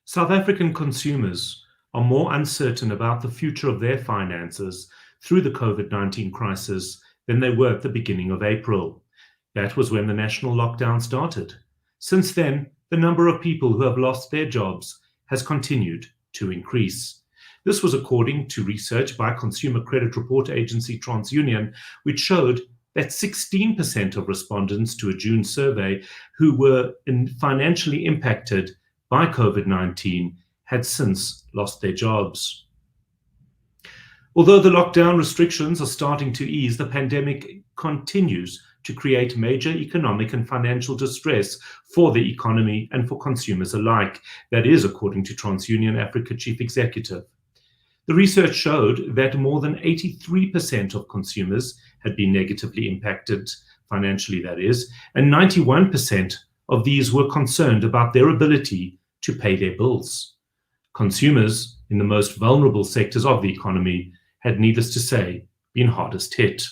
South African consumers are more uncertain about the future of their finances through the COVID-19 crisis than they were at the beginning of April. That was when the national lockdown started. Since then, the number of people who have lost their jobs has continued to increase. This was according to research by consumer credit report agency TransUnion, which showed that 16% of respondents to a June survey who were financially impacted by COVID-19 had since lost their jobs. Although the lockdown restrictions are starting to ease, the pandemic continues to create major economic and financial distress for the economy and for consumers alike. That is according to TransUnion Africa Chief Executive. The research showed that more than 83% of consumers had been negatively impacted financially, that is, and 91% of these were concerned about their ability to pay their bills. Consumers in the most vulnerable sectors of the economy had, needless to say, been hardest hit.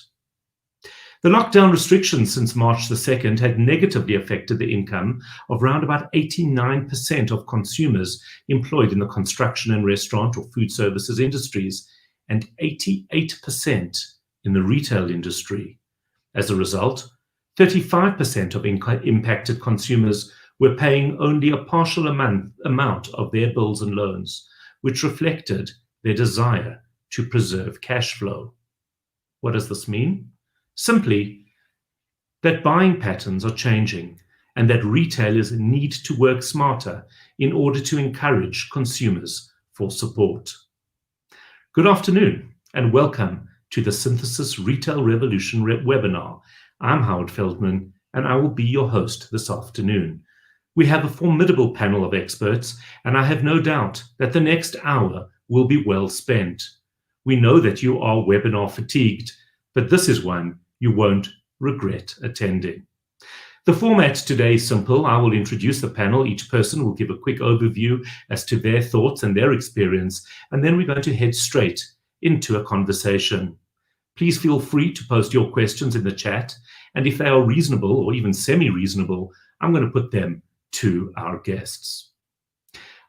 The lockdown restrictions since March the 2nd had negatively affected the income of around about 89% of consumers employed in the construction and restaurant or food services industries, and 88% in the retail industry. As a result, 35% of impacted consumers were paying only a partial amount of their bills and loans, which reflected their desire to preserve cash flow. What does this mean? Simply that buying patterns are changing and that retailers need to work smarter in order to encourage consumers for support. Good afternoon and welcome to the Synthesis Retail Revolution webinar. I'm Howard Feldman and I will be your host this afternoon. We have a formidable panel of experts and I have no doubt that the next hour will be well spent. We know that you are webinar fatigued, but this is one you won't regret attending. The format today is simple. I will introduce the panel. Each person will give a quick overview as to their thoughts and their experience, and then we're going to head straight into a conversation. Please feel free to post your questions in the chat, and if they are reasonable or even semi-reasonable, I'm going to put them to our guests.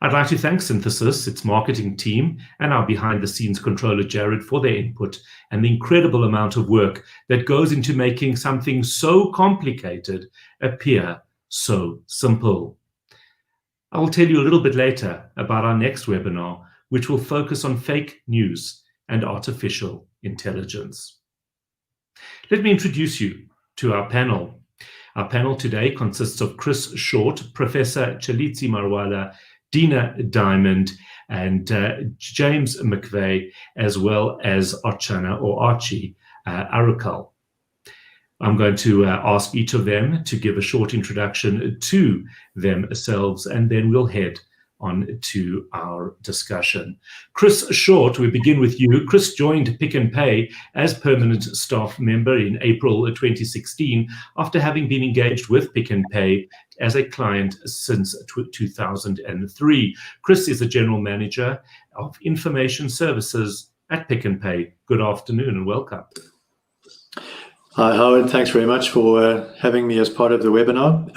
I'd like to thank Synthesis, its marketing team, and our behind-the-scenes controller, Jared, for their input and the incredible amount of work that goes into making something so complicated appear so simple. I will tell you a little bit later about our next webinar, which will focus on fake news and artificial intelligence. Let me introduce you to our panel. Our panel today consists of Chris Short, Professor Chalitsi Marwala, Dina Diamond, and James McVeigh, as well as Archie Arukal. I'm going to ask each of them to give a short introduction to themselves, and then we'll head on to our discussion. Chris Short, we begin with you. Chris joined Pick n Pay as permanent staff member in April 2016 after having been engaged with Pick n Pay as a client since 2003. Chris is the general manager of information services at Pick n Pay. Good afternoon and welcome. Hi, Howard. Thanks very much for having me as part of the webinar.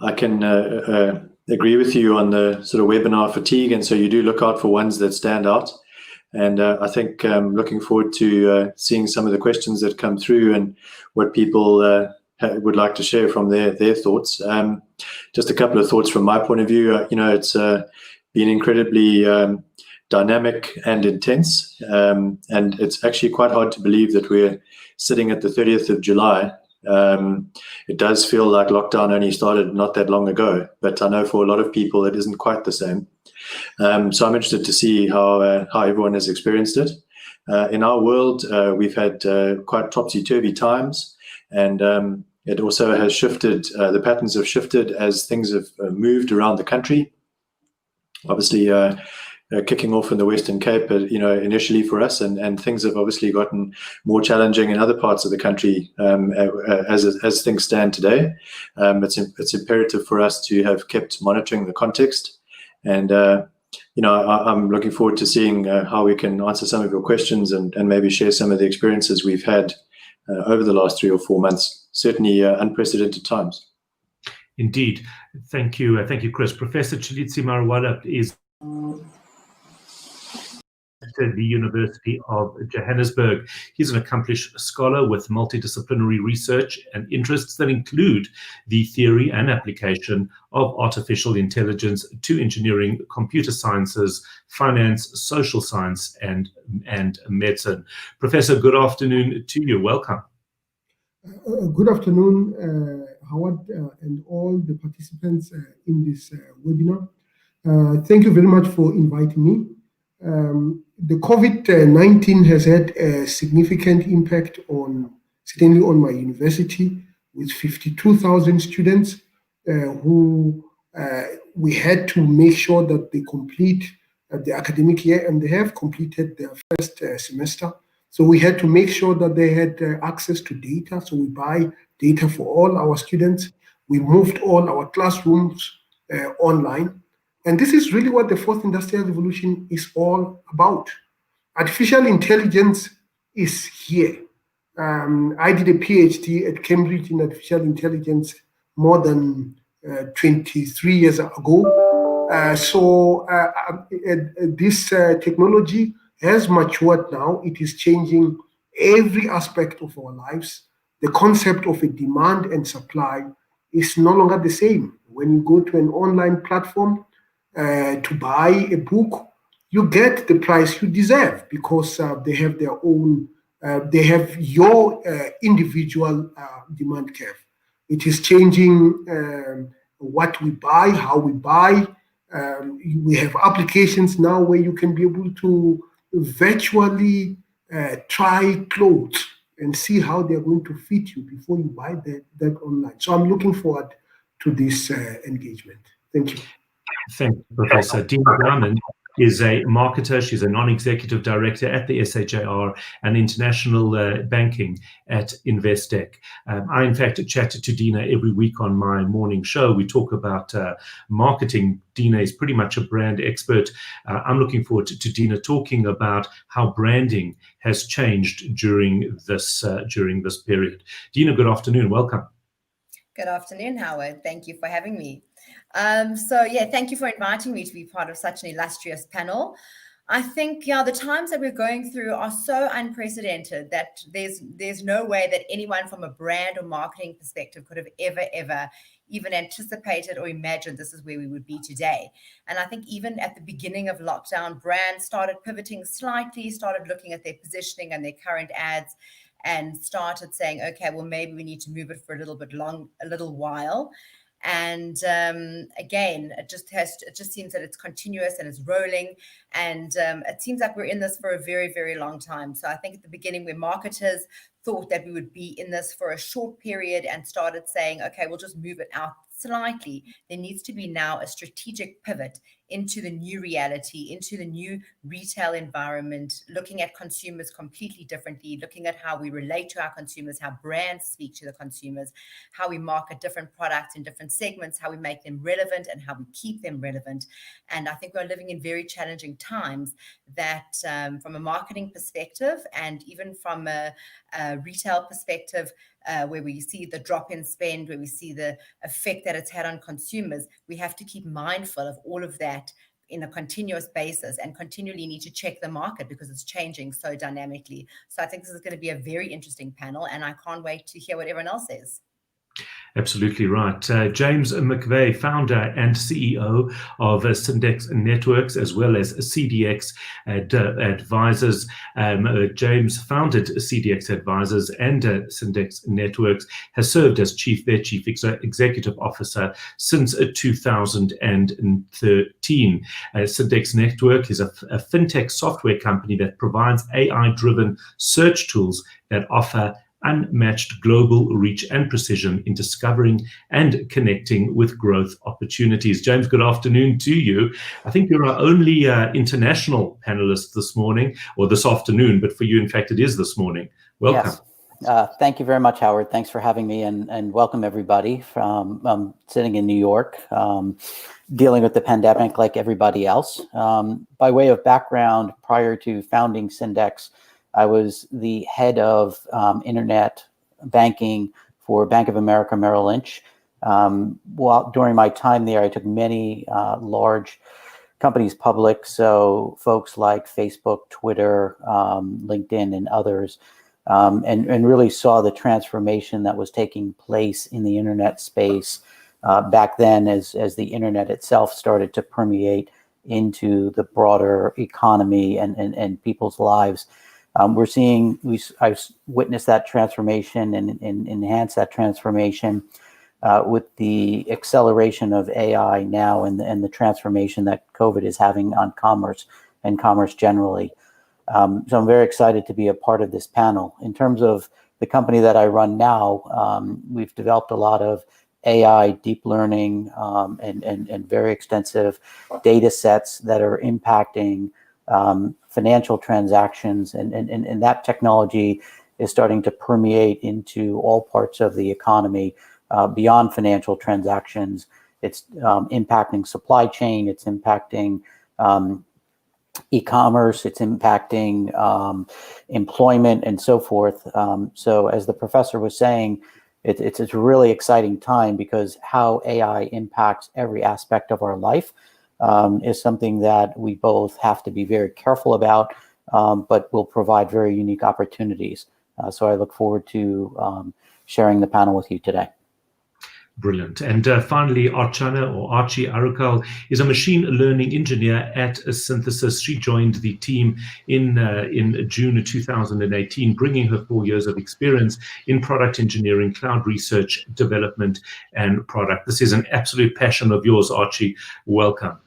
I can agree with you on the sort of webinar fatigue, and so you do look out for ones that stand out. And I think I'm looking forward to seeing some of the questions that come through and what people would like to share from their thoughts. Just a couple of thoughts from my point of view. It's been incredibly dynamic and intense, and it's actually quite hard to believe that we're sitting at the 30th of July. It does feel like lockdown only started not that long ago, but I know for a lot of people it isn't quite the same. So I'm interested to see how everyone has experienced it. In our world, we've had quite topsy-turvy times, and it also has shifted. The patterns have shifted as things have moved around the country. Obviously, kicking off in the Western Cape, initially for us, and things have obviously gotten more challenging in other parts of the country as things stand today. It's imperative for us to have kept monitoring the context, and I'm looking forward to seeing how we can answer some of your questions and maybe share some of the experiences we've had over the last 3 or 4 months. Certainly unprecedented times. Indeed. Thank you. Thank you, Chris. Professor Chilitsi Marawala is at the University of Johannesburg. He's an accomplished scholar with multidisciplinary research and interests that include the theory and application of artificial intelligence to engineering, computer sciences, finance, social science, and medicine. Professor, good afternoon to you. Welcome. Good afternoon, Howard, and all the participants in this webinar. Thank you very much for inviting me. The COVID-19 has had a significant impact certainly on my university, with 52,000 students who we had to make sure that they complete the academic year, and they have completed their first semester. So we had to make sure that they had access to data. So we buy data for all our students. We moved all our classrooms online. And this is really what the fourth industrial revolution is all about. Artificial intelligence is here. I did a PhD at Cambridge in artificial intelligence more than 23 years ago. This technology has matured now. It is changing every aspect of our lives. The concept of a demand and supply is no longer the same. When you go to an online platform to buy a book, you get the price you deserve because they have their own, they have your individual demand curve. It is changing what we buy, how we buy. We have applications now where you can be able to virtually try clothes and see how they're going to fit you before you buy that online. So I'm looking forward to this engagement. Thank you. Thank you, Professor. Dina Diamond is a marketer. She's a non-executive director at the SHAR and international banking at Investec. I, in fact, chatted to Dina every week on my morning show. We talk about marketing. Dina is pretty much a brand expert. I'm looking forward to Dina talking about how branding has changed during this period. Dina, good afternoon. Welcome. Good afternoon, Howard. Thank you for having me. Thank you for inviting me to be part of such an illustrious panel. I think the times that we're going through are so unprecedented that there's no way that anyone from a brand or marketing perspective could have ever even anticipated or imagined this is where we would be today. And I think even at the beginning of lockdown, brands started pivoting slightly, started looking at their positioning and their current ads, and started saying, okay, well, maybe we need to move it for a little while. And again, it just seems that it's continuous and it's rolling. And it seems like we're in this for a very, very long time. So I think at the beginning where marketers thought that we would be in this for a short period and started saying, okay, we'll just move it out slightly, there needs to be now a strategic pivot into the new reality, into the new retail environment, looking at consumers completely differently, looking at how we relate to our consumers, how brands speak to the consumers, how we market different products in different segments, how we make them relevant and how we keep them relevant. And I think we're living in very challenging times that from a marketing perspective and even from a retail perspective, where we see the drop in spend, where we see the effect that it's had on consumers, we have to keep mindful of all of that in a continuous basis and continually need to check the market because it's changing so dynamically. So I think this is going to be a very interesting panel, and I can't wait to hear what everyone else says. Absolutely right. James McVeigh, founder and CEO of Syndex Networks, as well as CDX Advisors. James founded CDX Advisors and Syndex Networks, has served as their chief executive officer since 2013. Syndex Network is a fintech software company that provides AI-driven search tools that offer unmatched global reach and precision in discovering and connecting with growth opportunities. James, good afternoon to you. I think you're our only international panelist this morning, or this afternoon, but for you, in fact, it is this morning. Welcome. Yes. Thank you very much, Howard. Thanks for having me, and welcome everybody. I'm sitting in New York, dealing with the pandemic like everybody else. By way of background, prior to founding Syndex, I was the head of internet banking for Bank of America Merrill Lynch. During my time there, I took many large companies public, so folks like Facebook, Twitter, LinkedIn, and others, and really saw the transformation that was taking place in the internet space back then as the internet itself started to permeate into the broader economy and people's lives. I've witnessed that transformation and enhanced that transformation with the acceleration of AI now and the transformation that COVID is having on commerce and commerce generally. So I'm very excited to be a part of this panel. In terms of the company that I run now, we've developed a lot of AI, deep learning, and very extensive data sets that are impacting financial transactions, and that technology is starting to permeate into all parts of the economy beyond financial transactions. It's impacting supply chain, it's impacting e-commerce, it's impacting employment, and so forth. So as the professor was saying, it's a really exciting time, because how AI impacts every aspect of our life is something that we both have to be very careful about, but will provide very unique opportunities. So I look forward to sharing the panel with you today. Brilliant. And finally, Archana, or Archie Arukal, is a machine learning engineer at Synthesis. She joined the team in June 2018, bringing her 4 years of experience in product engineering, cloud research, development, and product. This is an absolute passion of yours, Archie. Welcome.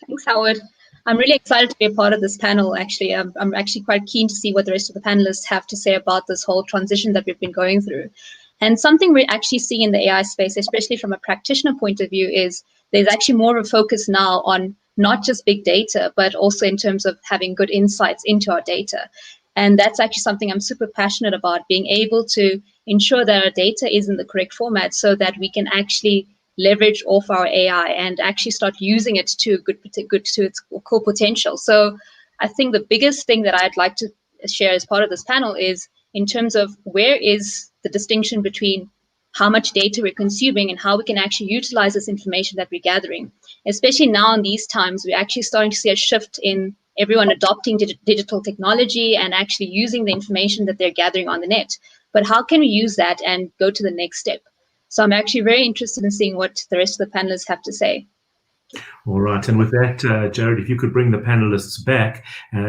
Thanks, Howard. I'm really excited to be a part of this panel, actually. I'm actually quite keen to see what the rest of the panelists have to say about this whole transition that we've been going through. And something we actually see in the AI space, especially from a practitioner point of view, is there's actually more of a focus now on not just big data, but also in terms of having good insights into our data. And that's actually something I'm super passionate about, being able to ensure that our data is in the correct format so that we can actually leverage off our AI and actually start using it to its core potential. So I think the biggest thing that I'd like to share as part of this panel is in terms of where is the distinction between how much data we're consuming and how we can actually utilize this information that we're gathering. Especially now in these times, we're actually starting to see a shift in everyone adopting digital technology and actually using the information that they're gathering on the net. But how can we use that and go to the next step? So I'm actually very interested in seeing what the rest of the panelists have to say. All right. And with that, Jared, if you could bring the panelists back,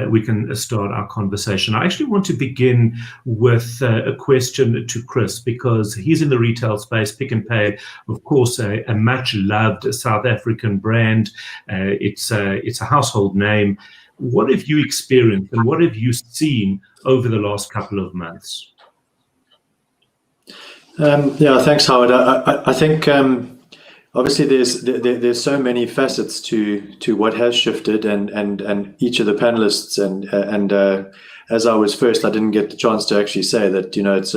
we can start our conversation. I actually want to begin with a question to Chris, because he's in the retail space. Pick n Pay, of course, a much loved South African brand. It's a household name. What have you experienced and what have you seen over the last couple of months? Yeah, thanks, Howard. I think obviously there's so many facets to what has shifted, and each of the panelists and as I was first, I didn't get the chance to actually say that it's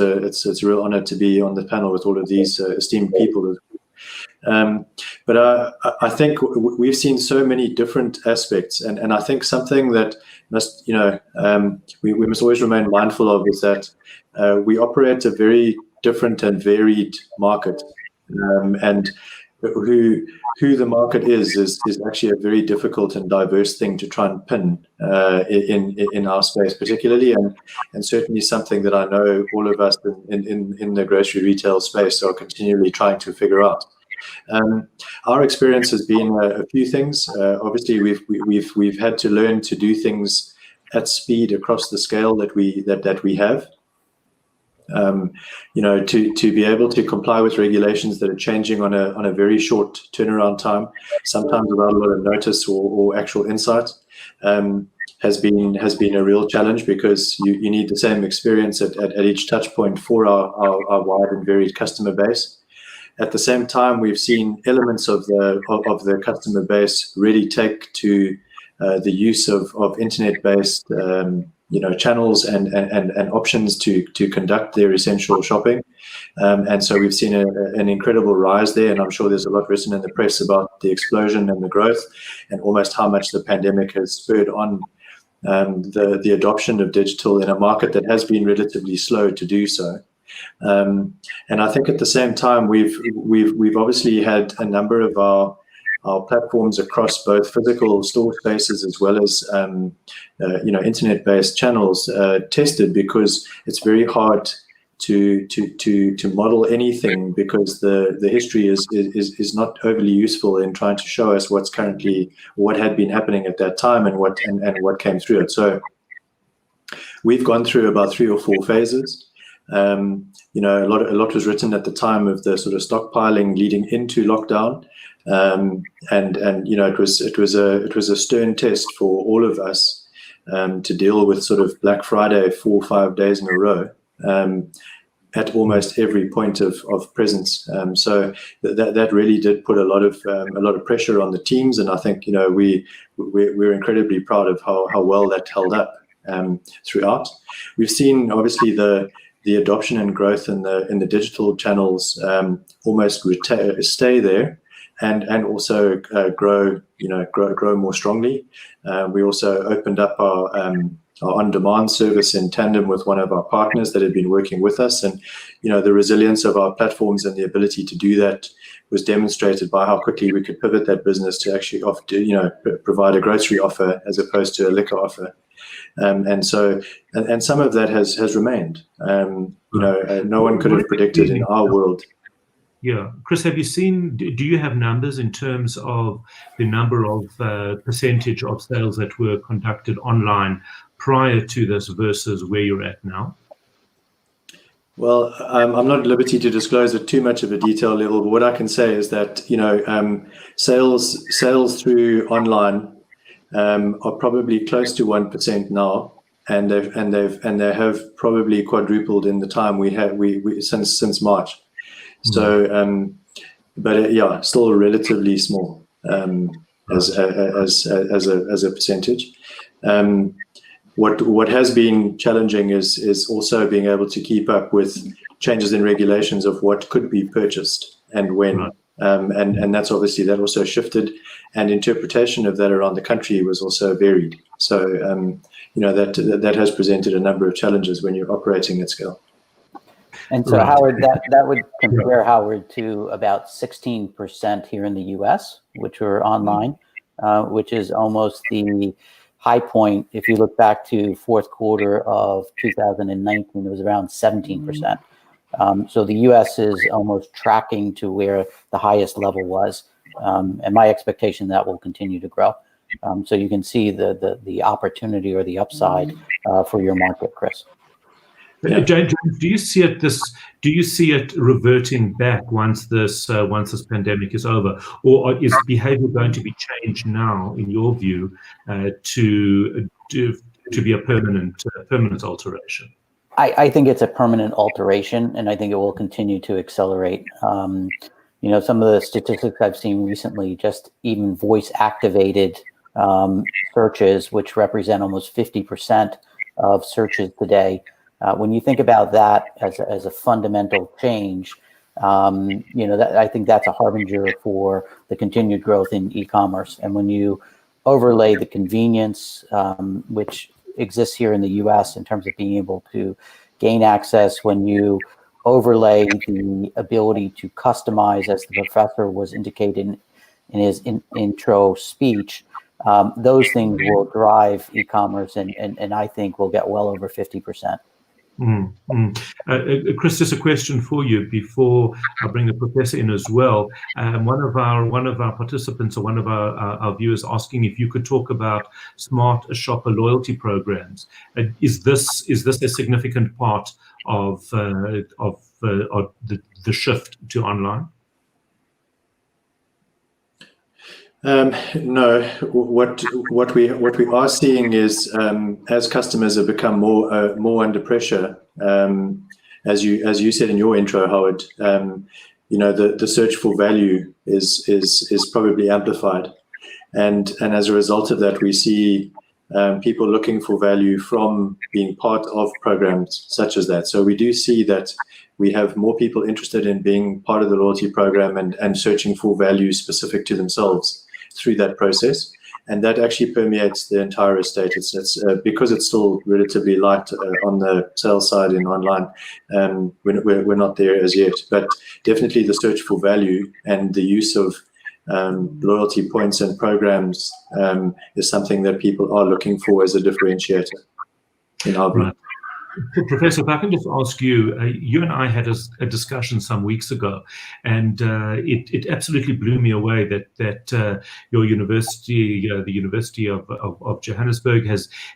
a real honor to be on the panel with all of these esteemed people. But I think we've seen so many different aspects, and I think something that we must always remain mindful of is that we operate a very different and varied market, and who the market is actually a very difficult and diverse thing to try and pin in our space particularly, and certainly something that I know all of us in the grocery retail space are continually trying to figure out. Our experience has been a few things. Obviously, we've had to learn to do things at speed across the scale that we have. To be able to comply with regulations that are changing on a very short turnaround time, sometimes without a lot of notice or actual insight, has been a real challenge, because you need the same experience at each touch point for our wide and varied customer base. At the same time, we've seen elements of the customer base really take to the use of internet-based channels and options to conduct their essential shopping, and so we've seen an incredible rise there, and I'm sure there's a lot written in the press about the explosion and the growth, and almost how much the pandemic has spurred on the adoption of digital in a market that has been relatively slow to do so. And I think at the same time, we've obviously had a number of our platforms across both physical store spaces as well as internet-based channels tested, because it's very hard to model anything, because the history is not overly useful in trying to show us what had been happening at that time and what came through it. So we've gone through about 3 or 4 phases. A lot was written at the time of the sort of stockpiling leading into lockdown. It was a stern test for all of us to deal with sort of Black Friday 4 or 5 days in a row at almost every point of presence. So that really did put a lot of pressure on the teams, and I think we're incredibly proud of how well that held up throughout. We've seen obviously the adoption and growth in the digital channels almost stay there. And also grow more strongly. We also opened up our on-demand service in tandem with one of our partners that had been working with us, and the resilience of our platforms and the ability to do that was demonstrated by how quickly we could pivot that business to actually provide a grocery offer as opposed to a liquor offer. And some of that has remained. No one could have predicted in our world. Yeah. Chris, do you have numbers in terms of the number of percentage of sales that were conducted online prior to this versus where you're at now? Well, I'm not at liberty to disclose at too much of a detail level, but what I can say is that, sales through online are probably close to 1% now, and they have probably quadrupled in the time since March. So, but still relatively small as a percentage. What has been challenging is also being able to keep up with changes in regulations of what could be purchased and when. Right. And that's obviously, that also shifted, and interpretation of that around the country was also varied. So that has presented a number of challenges when you're operating at scale. And so, Howard, that would compare, Howard, to about 16% here in the U.S., which were online, which is almost the high point. If you look back to fourth quarter of 2019, it was around 17%. So the U.S. is almost tracking to where the highest level was, and my expectation that will continue to grow. So you can see the opportunity or the upside for your market, Chris. Yeah. James, do you see it reverting back once this pandemic is over, or is behavior going to be changed now, in your view, to be a permanent alteration? I think it's a permanent alteration, and I think it will continue to accelerate. Some of the statistics I've seen recently, just even voice activated searches, which represent almost 50% of searches today. When you think about that as a fundamental change, I think that's a harbinger for the continued growth in e-commerce. And when you overlay the convenience, which exists here in the U.S. in terms of being able to gain access, when you overlay the ability to customize, as the professor was indicating in his intro speech, those things will drive e-commerce, and I think we'll get well over 50%. Chris, just a question for you before I bring the professor in as well. One of our participants, or one of our viewers, asking if you could talk about smart shopper loyalty programs. Is this a significant part of the shift to online? No. What we are seeing is, as customers have become more under pressure, as you said in your intro, Howard, the search for value is probably amplified, and as a result of that, we see people looking for value from being part of programs such as that. So we do see that we have more people interested in being part of the loyalty program and searching for value specific to themselves through that process. and that actually permeates the entire estate. It's because it's still relatively light on the sales side in online. We're not there as yet, but definitely the search for value and the use of loyalty points and programs is something that people are looking for as a differentiator in our view. Right. Professor, if I can just ask you, you and I had a discussion some weeks ago, and it absolutely blew me away that your university, the University of Johannesburg,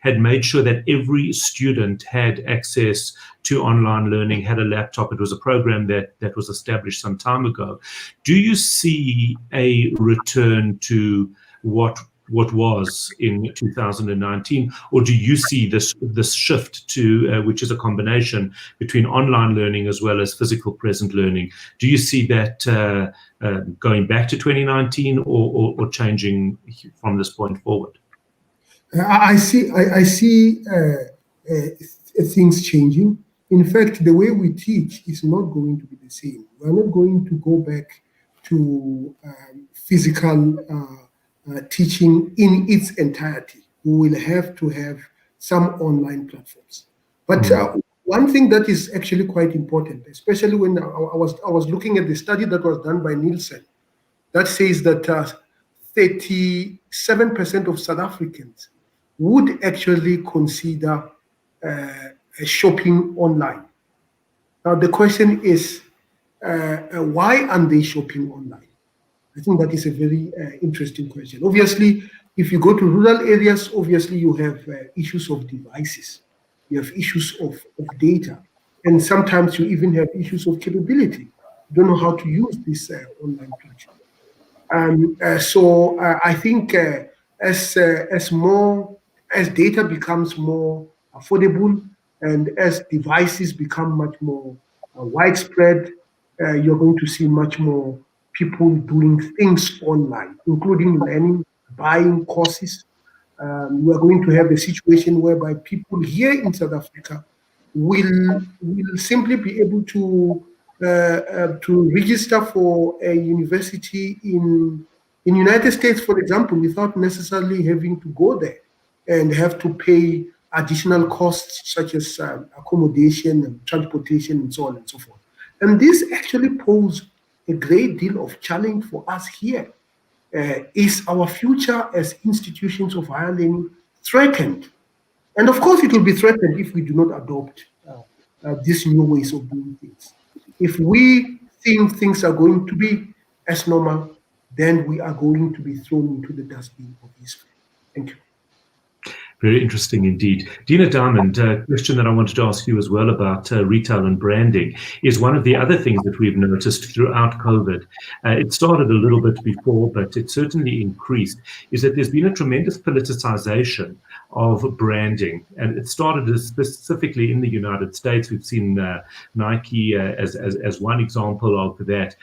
had made sure that every student had access to online learning, had a laptop. It was a program that was established some time ago. Do you see a return to what was in 2019, or do you see this shift to which is a combination between online learning as well as physical present learning? Do you see that going back to 2019 or changing from this point forward? I see things changing. In fact, the way we teach is not going to be the same. We're not going to go back to physical teaching in its entirety. We will have to have some online platforms. But one thing that is actually quite important, especially when I was looking at the study that was done by Nielsen, that says that 37% of South Africans would actually consider shopping online. Now the question is, why aren't they shopping online? I think that is a very interesting question. Obviously, if you go to rural areas, obviously you have issues of devices, you have issues of data, and sometimes you even have issues of capability. You don't know how to use this online platform. So I think as data becomes more affordable and as devices become much more widespread, you're going to see much more people doing things online, including learning, buying courses. We are going to have a situation whereby people here in South Africa will simply be able to register for a university in United States, for example, without necessarily having to go there and have to pay additional costs such as accommodation and transportation and so on and so forth. And this actually poses a great deal of challenge for us here. Is our future as institutions of higher learning threatened? And of course, it will be threatened if we do not adopt these new ways of doing things. If we think things are going to be as normal, then we are going to be thrown into the dustbin of history. Thank you. Very interesting indeed. Dina Diamond, a question that I wanted to ask you as well about retail and branding is one of the other things that we've noticed throughout COVID. It started a little bit before, but it certainly increased, is that there's been a tremendous politicization of branding. And it started specifically in the United States. We've seen Nike as one example of that.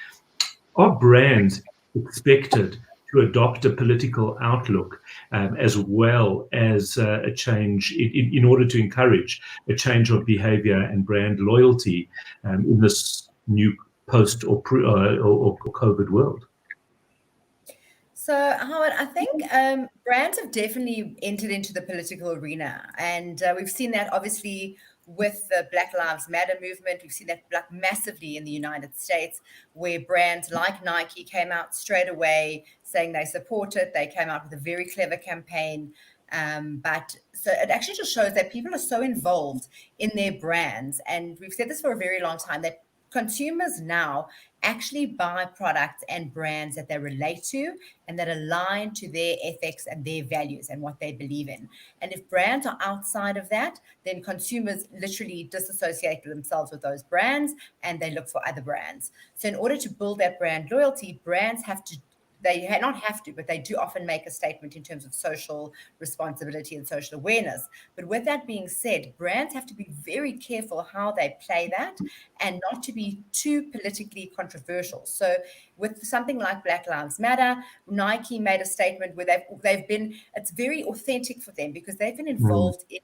Are brands expected to adopt a political outlook as well as a change in order to encourage a change of behavior and brand loyalty in this new post or COVID world? So, Howard, I think brands have definitely entered into the political arena, and we've seen that obviously with the Black Lives Matter movement. We've seen that massively in the United States, where brands like Nike came out straight away saying they support it. They came out with a very clever campaign. But so it actually just shows that people are so involved in their brands. And we've said this for a very long time, that consumers now actually buy products and brands that they relate to and that align to their ethics and their values and what they believe in. And if brands are outside of that, then consumers literally disassociate themselves with those brands and they look for other brands. So in order to build that brand loyalty, brands have to, they not have to, but they do often make a statement in terms of social responsibility and social awareness. But with that being said, brands have to be very careful how they play that and not to be too politically controversial. So with something like Black Lives Matter, Nike made a statement where they've been, it's very authentic for them because they've been involved in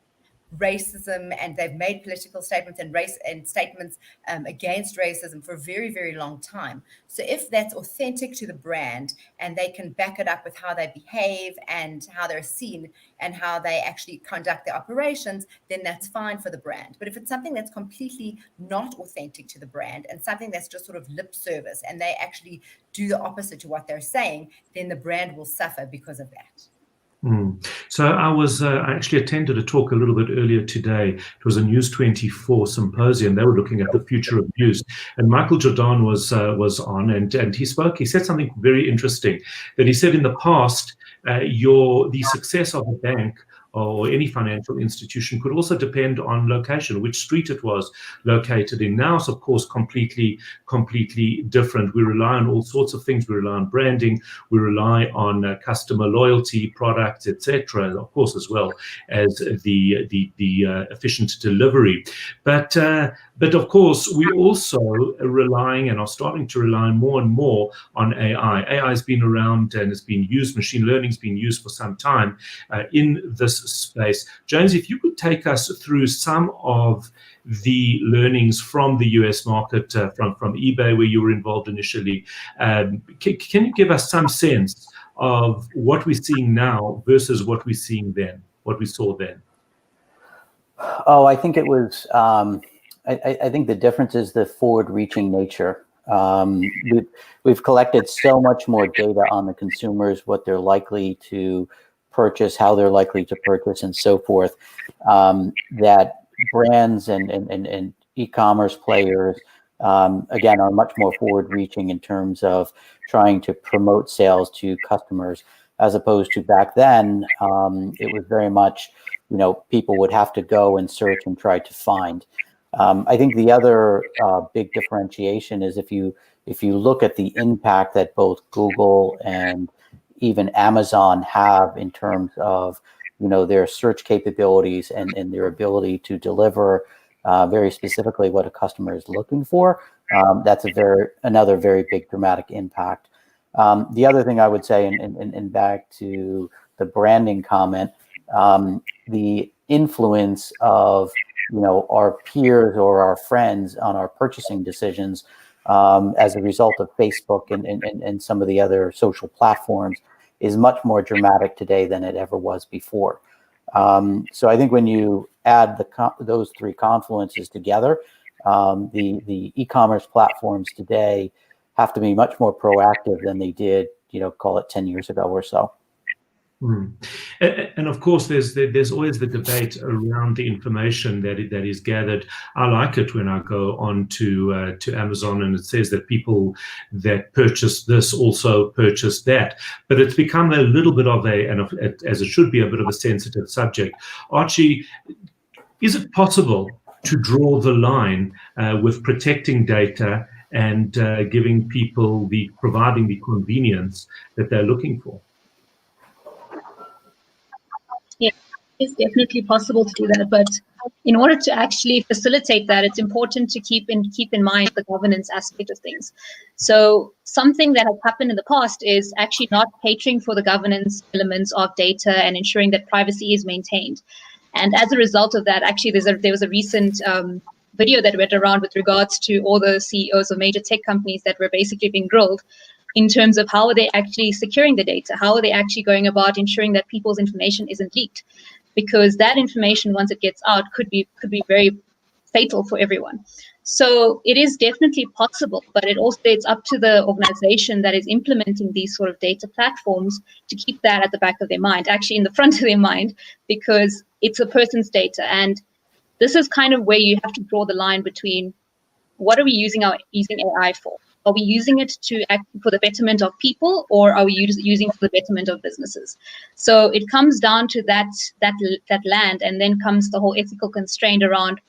racism, and they've made political statements and statements against racism for a very, very long time. So if that's authentic to the brand and they can back it up with how they behave and how they're seen and how they actually conduct their operations, then that's fine for the brand. But if it's something that's completely not authentic to the brand and something that's just sort of lip service and they actually do the opposite to what they're saying, then the brand will suffer because of that. So I actually attended a talk a little bit earlier today. It was a News 24 symposium. They were looking at the future of news, and Michael Jordan was on, and he spoke. He said something very interesting. That he said in the past, the success of a bank or any financial institution could also depend on location, which street it was located in. Now it's, of course, completely different. We rely on all sorts of things. We rely on branding. We rely on customer loyalty, products, etc. Of course, as well as the efficient delivery. But of course, we also are relying and are starting to rely more and more on AI. AI has been around and has been used. Machine learning has been used for some time in this space. James, if you could take us through some of the learnings from the US market, from eBay, where you were involved initially. Can you give us some sense of what we're seeing now versus what we're seeing then, what we saw then? Oh, I think it was, I think the difference is the forward-reaching nature. We've collected so much more data on the consumers, what they're likely to purchase, how they're likely to purchase, and so forth, that brands and e-commerce players, again, are much more forward-reaching in terms of trying to promote sales to customers, as opposed to back then, it was very much, people would have to go and search and try to find. I think the other big differentiation is if you look at the impact that both Google and even Amazon have in terms of their search capabilities and their ability to deliver very specifically what a customer is looking for, that's another very big dramatic impact. The other thing I would say, and back to the branding comment, the influence of our peers or our friends on our purchasing decisions as a result of Facebook and some of the other social platforms is much more dramatic today than it ever was before. So I think when you add those three confluences together, the e-commerce platforms today have to be much more proactive than they did, call it 10 years ago or so. And of course, there's always the debate around the information that is gathered. I like it when I go on to Amazon and it says that people that purchase this also purchase that. But it's become a little bit of as it should be, a bit of a sensitive subject. Archie, is it possible to draw the line with protecting data and giving people providing the convenience that they're looking for? Yeah, it's definitely possible to do that, but in order to actually facilitate that, it's important to keep in mind the governance aspect of things. So something that has happened in the past is actually not catering for the governance elements of data and ensuring that privacy is maintained. And as a result of that, actually, there was a recent video that went around with regards to all the CEOs of major tech companies that were basically being grilled in terms of how are they actually securing the data? How are they actually going about ensuring that people's information isn't leaked? Because that information, once it gets out, could be very fatal for everyone. So it is definitely possible, but it's up to the organization that is implementing these sort of data platforms to keep that at the back of their mind, actually in the front of their mind, because it's a person's data. And this is kind of where you have to draw the line between what are we using AI for? Are we using it for the betterment of people, or are we using it for the betterment of businesses? So it comes down to that land, and then comes the whole ethical constraint around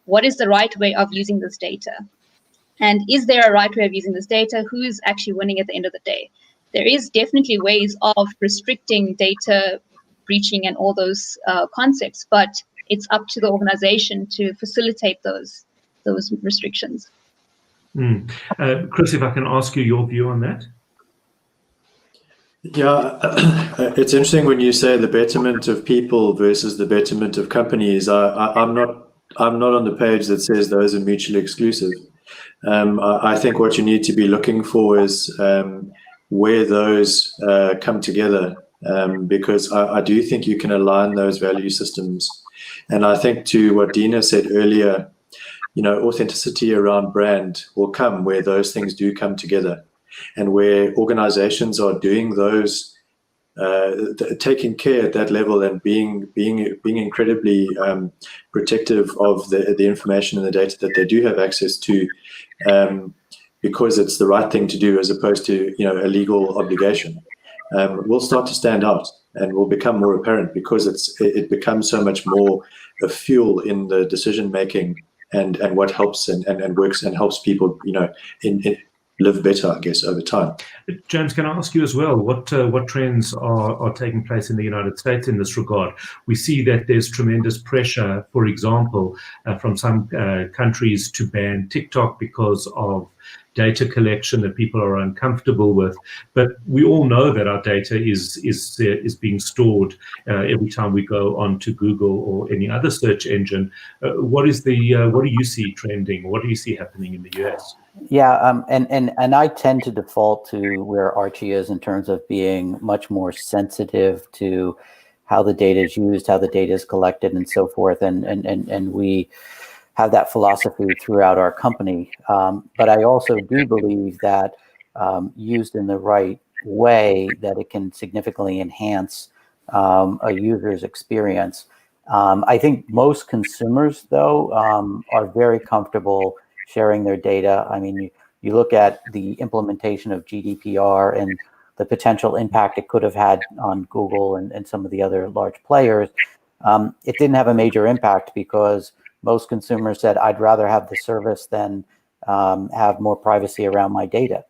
what is the right way of using this data? And is there a right way of using this data? Who is actually winning at the end of the day? There is definitely ways of restricting data breaching and all those concepts, but it's up to the organization to facilitate those restrictions. Chris, if I can ask you your view on that. Yeah, it's interesting when you say the betterment of people versus the betterment of companies. I'm not on the page that says those are mutually exclusive. I think what you need to be looking for is where those come together, because I do think you can align those value systems. And I think to what Dina said earlier, authenticity around brand will come where those things do come together, and where organizations are doing those, taking care at that level, and being incredibly protective of the information and the data that they do have access to, because it's the right thing to do as opposed to a legal obligation, will start to stand out and will become more apparent, because it becomes so much more a fuel in the decision making, and what helps and works and helps people in live better, I guess, over time. James, can I ask you as well, what trends are taking place in the United States in this regard? We see that there's tremendous pressure, for example, from some countries to ban TikTok because of data collection that people are uncomfortable with. But we all know that our data is being stored every time we go onto Google or any other search engine. What do you see trending? What do you see happening in the US? Yeah, and I tend to default to where Archie is in terms of being much more sensitive to how the data is used, how the data is collected, and so forth. And we have that philosophy throughout our company. But I also do believe that used in the right way, that it can significantly enhance a user's experience. I think most consumers, though, are very comfortable sharing their data. I mean, you look at the implementation of GDPR and the potential impact it could have had on Google and some of the other large players. It didn't have a major impact because most consumers said, I'd rather have the service than have more privacy around my data.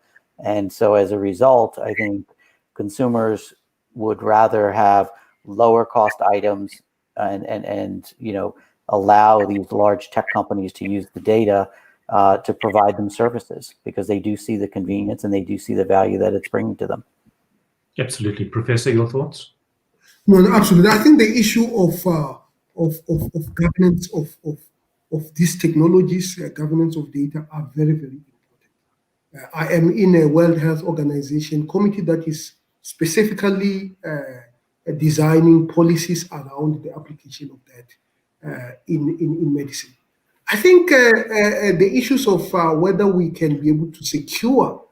And so as a result, I think consumers would rather have lower cost items and allow these large tech companies to use the data to provide them services, because they do see the convenience and they do see the value that it's bringing to them. Absolutely. Professor, your thoughts? No, absolutely. I think the issue of governance of these technologies, governance of data, are very, very important. I am in a World Health Organization committee that is specifically designing policies around the application of that in medicine. I think the issues of whether we can be able to secure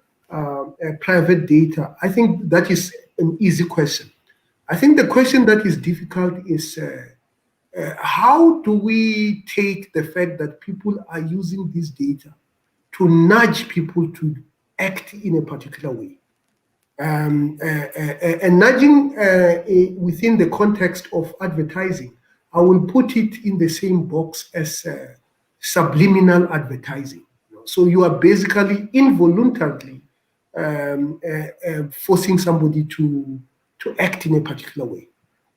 private data, I think that is an easy question. I think the question that is difficult is how do we take the fact that people are using this data to nudge people to act in a particular way? And nudging within the context of advertising, I will put it in the same box as subliminal advertising. So you are basically involuntarily forcing somebody to act in a particular way.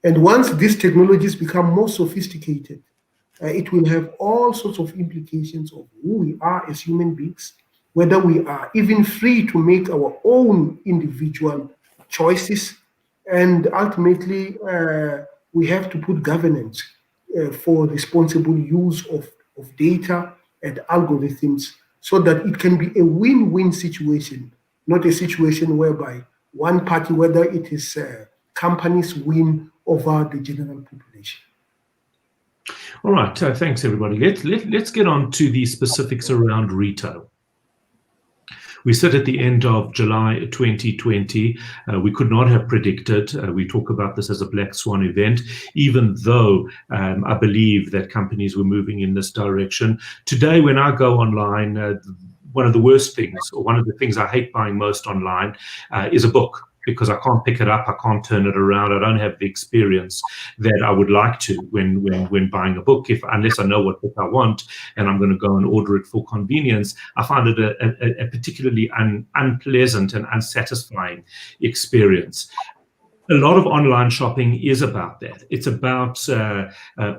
And once these technologies become more sophisticated, it will have all sorts of implications of who we are as human beings, whether we are even free to make our own individual choices. And ultimately, we have to put governance for responsible use of data and algorithms so that it can be a win-win situation, not a situation whereby one party, whether it is companies, win over the general population. All right, thanks everybody. Let's get on to the specifics around retail. We sit at the end of July 2020. We could not have predicted. We talk about this as a black swan event, even though I believe that companies were moving in this direction. Today, when I go online, one of the worst things, or one of the things I hate buying most online, is a book, because I can't pick it up, I can't turn it around, I don't have the experience that I would like to when buying a book, unless I know what book I want and I'm going to go and order it for convenience. I find it a particularly unpleasant and unsatisfying experience. A lot of online shopping is about that. It's about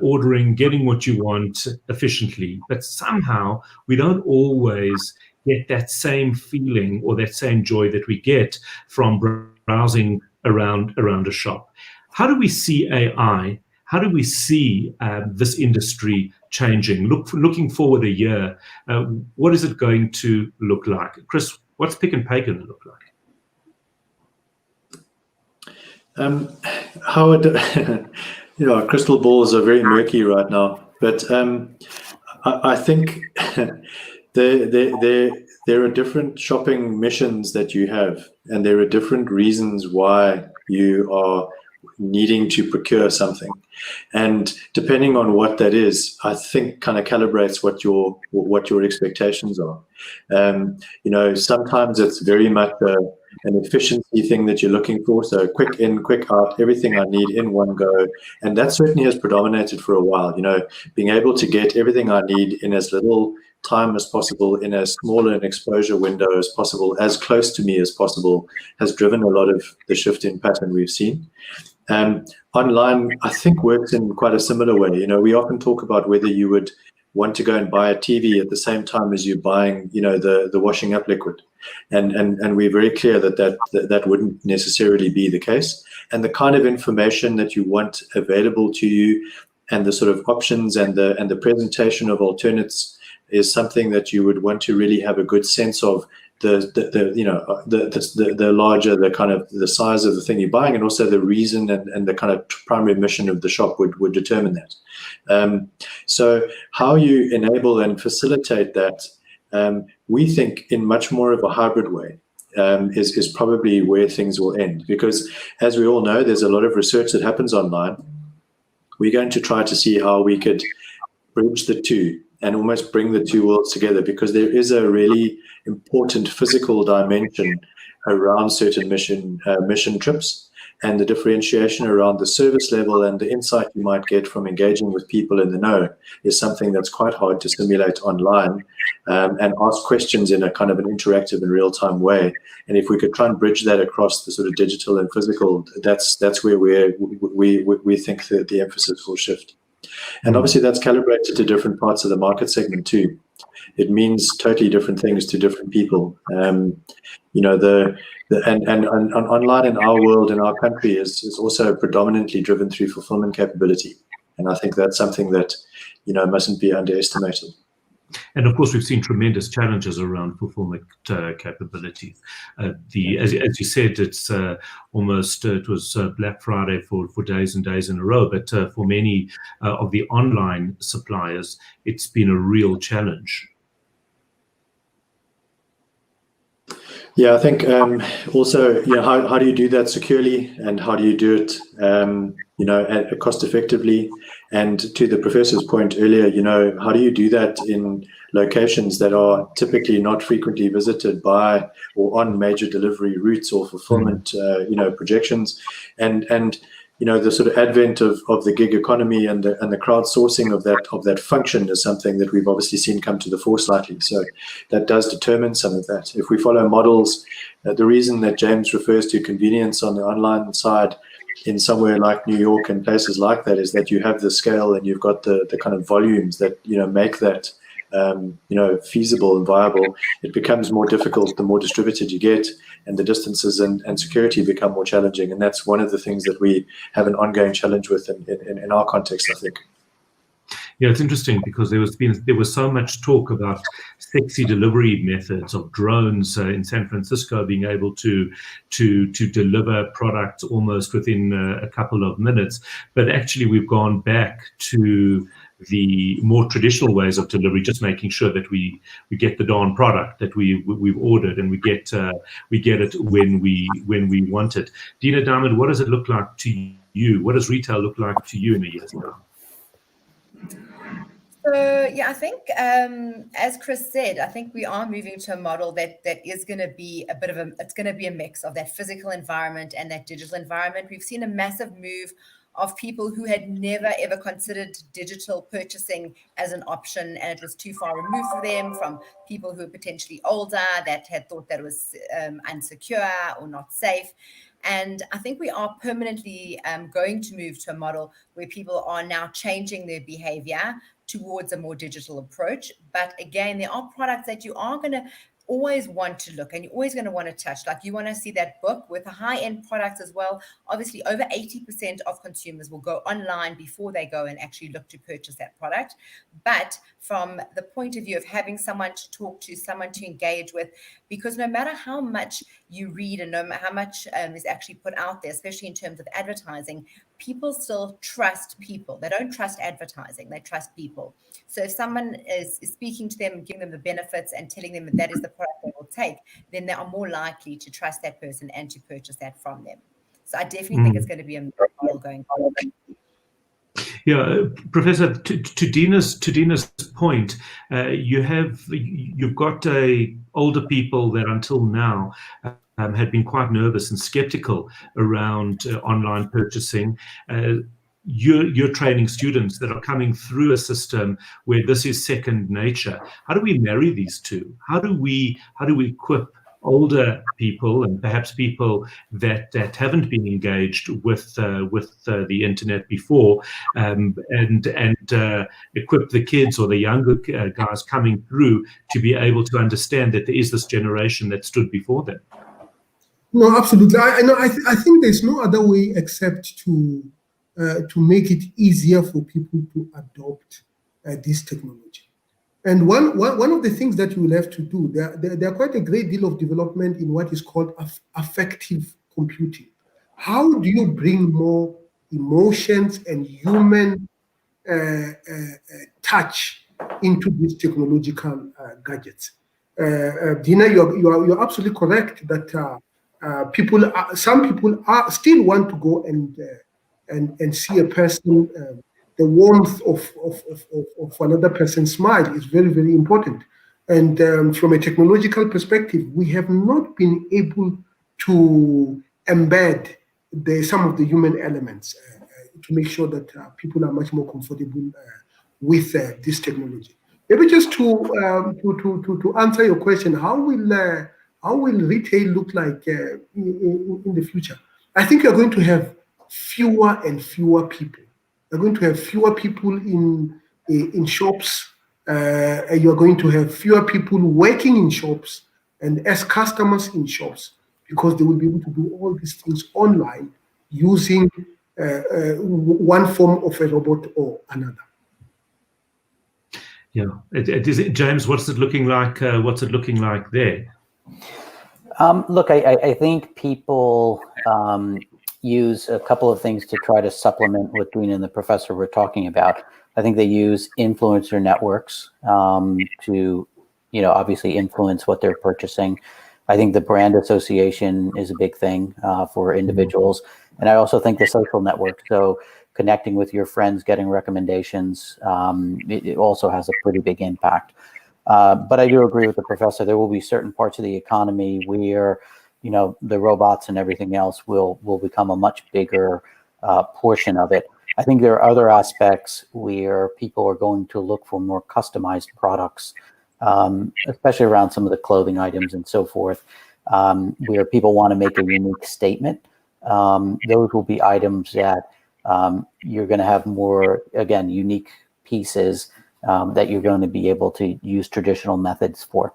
ordering, getting what you want efficiently, but somehow we don't always get that same feeling or that same joy that we get from browsing around a shop. How do we see AI? How do we see this industry changing? Looking forward a year, what is it going to look like? Chris, what's Pick n Pay going to look like? Howard, crystal balls are very murky right now, but I think there are different shopping missions that you have, and there are different reasons why you are needing to procure something, and depending on what that is, I think kind of calibrates what your expectations are. Sometimes it's very much an efficiency thing that you're looking for, so quick in, quick out, everything I need in one go, and that certainly has predominated for a while. Being able to get everything I need in as little time as possible, in as small an exposure window as possible, as close to me as possible, has driven a lot of the shift in pattern we've seen. Online, I think, works in quite a similar way. We often talk about whether you would want to go and buy a TV at the same time as you're buying, the washing up liquid, and we're very clear that wouldn't necessarily be the case. And the kind of information that you want available to you, and the sort of options and the presentation of alternates, is something that you would want to really have a good sense of. The larger the kind of the size of the thing you're buying, and also the reason and the kind of primary mission of the shop would determine that. So how you enable and facilitate that, we think in much more of a hybrid way, is probably where things will end, because as we all know, there's a lot of research that happens online. We're going to try to see how we could bridge the two and almost bring the two worlds together, because there is a really important physical dimension around certain mission trips, and the differentiation around the service level and the insight you might get from engaging with people in the know is something that's quite hard to simulate online, and ask questions in a kind of an interactive and real-time way. And if we could try and bridge that across the sort of digital and physical, that's where we think that the emphasis will shift. And obviously that's calibrated to different parts of the market segment too. It means totally different things to different people. And online in our world, in our country, is also predominantly driven through fulfillment capability. And I think that's something that, mustn't be underestimated. And of course, we've seen tremendous challenges around fulfillment capability. As you said, it's almost it was Black Friday for days and days in a row. But for many of the online suppliers, it's been a real challenge. Yeah, I think also, how do you do that securely, and how do you do it, cost effectively? And to the professor's point earlier, how do you do that in locations that are typically not frequently visited by or on major delivery routes or fulfillment, projections, and the sort of advent of the gig economy and the crowdsourcing of that function is something that we've obviously seen come to the fore slightly. So that does determine some of that. If we follow models, the reason that James refers to convenience on the online side in somewhere like New York and places like that is that you have the scale and you've got the kind of volumes that make that feasible and viable. It becomes more difficult the more distributed you get, and the distances and security become more challenging. And that's one of the things that we have an ongoing challenge with in our context, I think. Yeah, it's interesting because there was so much talk about sexy delivery methods of drones in San Francisco being able to deliver product almost within a couple of minutes. But actually, we've gone back to the more traditional ways of delivery, just making sure that we get the darn product that we've ordered, and we get it when we want it. Dina Diamond, what does it look like to you? What does retail look like to you in a year's time? So yeah, I think as Chris said, I think we are moving to a model that is going to be it's going to be a mix of that physical environment and that digital environment. We've seen a massive move of people who had never ever considered digital purchasing as an option, and it was too far removed for them, from people who are potentially older that had thought that it was unsecure or not safe. And I think we are permanently going to move to a model where people are now changing their behavior towards a more digital approach. But again, there are products that you are going to always want to look, and you're always going to want to touch. Like, you want to see that book with a high-end product as well. Obviously, over 80% of consumers will go online before they go and actually look to purchase that product. But from the point of view of having someone to talk to, someone to engage with, because no matter how much you read and no matter how much is actually put out there, especially in terms of advertising, people still trust people. They don't trust advertising, they trust people. So if someone is speaking to them, giving them the benefits and telling them that is the product they will take, then they are more likely to trust that person and to purchase that from them. So I definitely think it's going to be a model going forward. Yeah, Professor, to Dina's point, you've got older people that until now had been quite nervous and skeptical around online purchasing. You're training students that are coming through a system where this is second nature. How do we marry these two? How do we equip older people and perhaps people that haven't been engaged with the internet before, and equip the kids or the younger guys coming through to be able to understand that there is this generation that stood before them? No, absolutely. I think there's no other way except to make it easier for people to adopt this technology. And one of the things that you will have to do, there are quite a great deal of development in what is called affective computing. How do you bring more emotions and human touch into these technological gadgets? Dina, you're absolutely correct that some people still want to go and see a person. The warmth of another person's smile is very, very important. And from a technological perspective, we have not been able to embed some of the human elements to make sure that people are much more comfortable with this technology. Maybe just to answer your question, how will retail look like in the future? I think you're going to have fewer and fewer people. You're going to have fewer people in shops. You're going to have fewer people working in shops and as customers in shops, because they will be able to do all these things online using one form of a robot or another. Yeah, James, what's it looking like? What's it looking like there? Look, I think people use a couple of things to try to supplement what Dina and the professor were talking about. I think they use influencer networks to, obviously influence what they're purchasing. I think the brand association is a big thing for individuals. And I also think the social network, so connecting with your friends, getting recommendations, it also has a pretty big impact. But I do agree with the professor. There will be certain parts of the economy where, the robots and everything else will become a much bigger portion of it. I think there are other aspects where people are going to look for more customized products, especially around some of the clothing items and so forth, where people want to make a unique statement. Those will be items that you're going to have more, again, unique pieces that you're going to be able to use traditional methods for.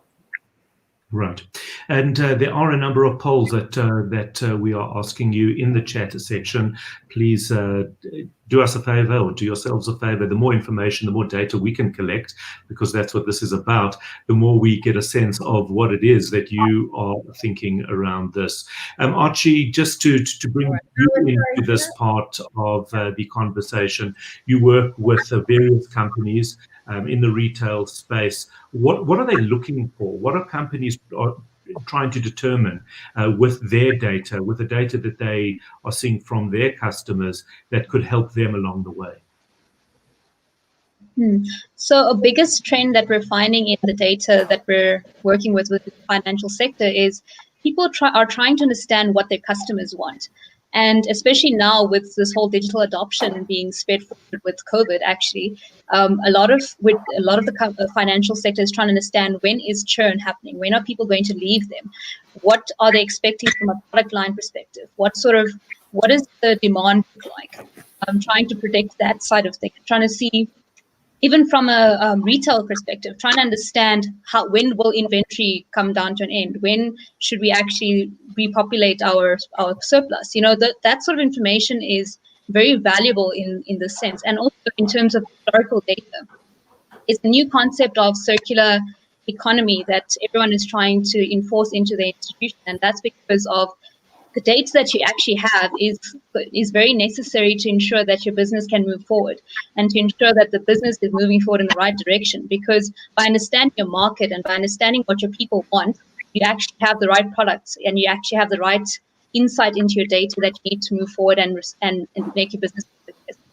Right. And there are a number of polls that we are asking you in the chat section. Please do us a favor, or do yourselves a favor. The more information, the more data we can collect, because that's what this is about, the more we get a sense of what it is that you are thinking around this. Archie, just to bring you into this part of the conversation, you work with various companies in the retail space. What are they looking for? What are companies trying to determine with their data, with the data that they are seeing from their customers, that could help them along the way? So a biggest trend that we're finding in the data that we're working with the financial sector is people are trying to understand what their customers want. And especially now with this whole digital adoption being sped forward with COVID, actually, a lot of the financial sector is trying to understand, when is churn happening? When are people going to leave them? What are they expecting from a product line perspective? What is the demand look like? I'm trying to predict that side of things, trying to see even from a retail perspective, trying to understand when will inventory come down to an end? When should we actually repopulate our surplus? That sort of information is very valuable in this sense. And also in terms of historical data, it's a new concept of circular economy that everyone is trying to enforce into their institution. And that's because of the data that you actually have is very necessary to ensure that your business can move forward and to ensure that the business is moving forward in the right direction. Because by understanding your market and by understanding what your people want, you actually have the right products and you actually have the right insight into your data that you need to move forward and make your business successful.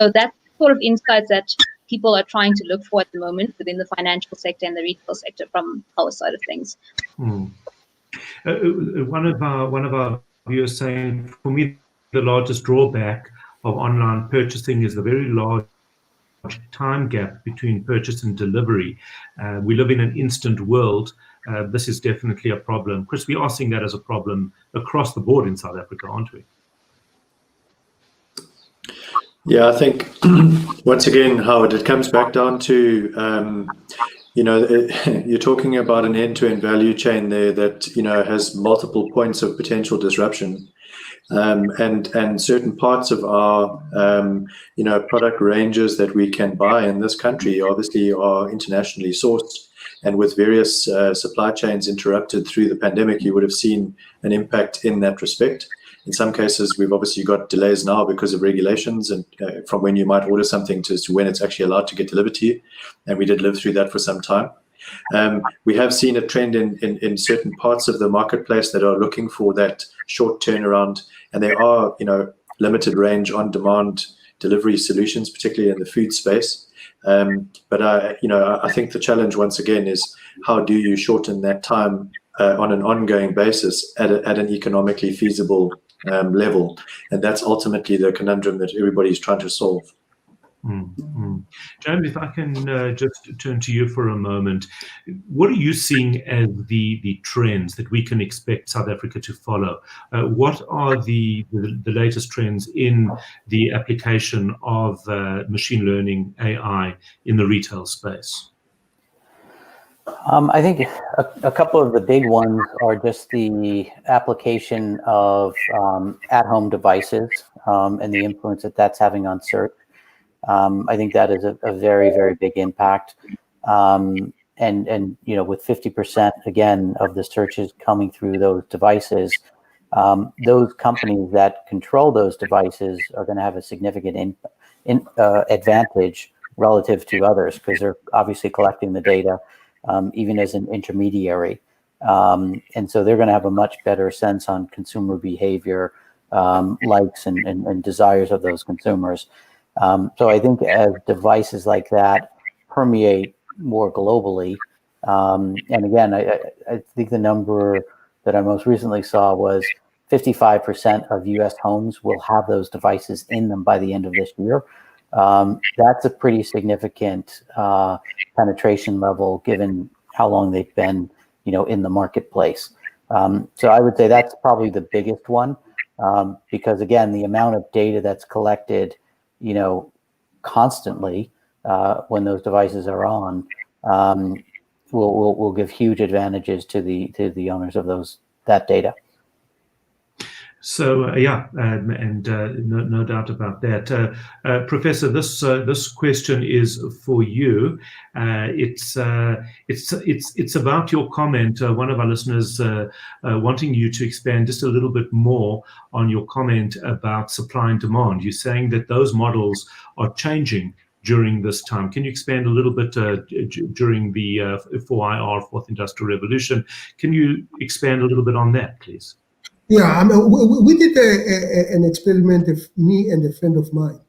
So that's the sort of insights that people are trying to look for at the moment within the financial sector and the retail sector from our side of things. One of our viewers saying, for me, the largest drawback of online purchasing is the very large time gap between purchase and delivery. We live in an instant world. This is definitely a problem. Chris, we are seeing that as a problem across the board in South Africa, aren't we? Yeah, I think once again, Howard, it comes back down to you're talking about an end-to-end value chain there that has multiple points of potential disruption, and certain parts of our product ranges that we can buy in this country obviously are internationally sourced, and with various supply chains interrupted through the pandemic, you would have seen an impact in that respect. In some cases, we've obviously got delays now because of regulations and from when you might order something to when it's actually allowed to get delivered to you. And we did live through that for some time. We have seen a trend in certain parts of the marketplace that are looking for that short turnaround. And there are, limited range on-demand delivery solutions, particularly in the food space. But I think the challenge once again is how do you shorten that time on an ongoing basis at an economically feasible level, and that's ultimately the conundrum that everybody's trying to solve. James, if I can just turn to you for a moment, what are you seeing as the trends that we can expect South Africa to follow? What are the latest trends in the application of machine learning, AI, in the retail space? I think a couple of the big ones are just the application of at-home devices and the influence that that's having on search. I think that is a very, very big impact. And with 50% again of the searches coming through those devices, those companies that control those devices are going to have a significant advantage relative to others because they're obviously collecting the data. Even as an intermediary. And so they're going to have a much better sense on consumer behavior, likes and desires of those consumers. So I think as devices like that permeate more globally, and again, I think the number that I most recently saw was 55% of US homes will have those devices in them by the end of this year. That's a pretty significant penetration level given how long they've been, in the marketplace. So I would say that's probably the biggest one because again, the amount of data that's collected, constantly when those devices are on will give huge advantages to the owners of that data. So no doubt about that, Professor. This question is for you. It's about your comment. One of our listeners wanting you to expand just a little bit more on your comment about supply and demand. You're saying that those models are changing during this time. Can you expand a little bit during the 4IR, Fourth Industrial Revolution? Can you expand a little bit on that, please? Yeah, we did an experiment, me and a friend of mine.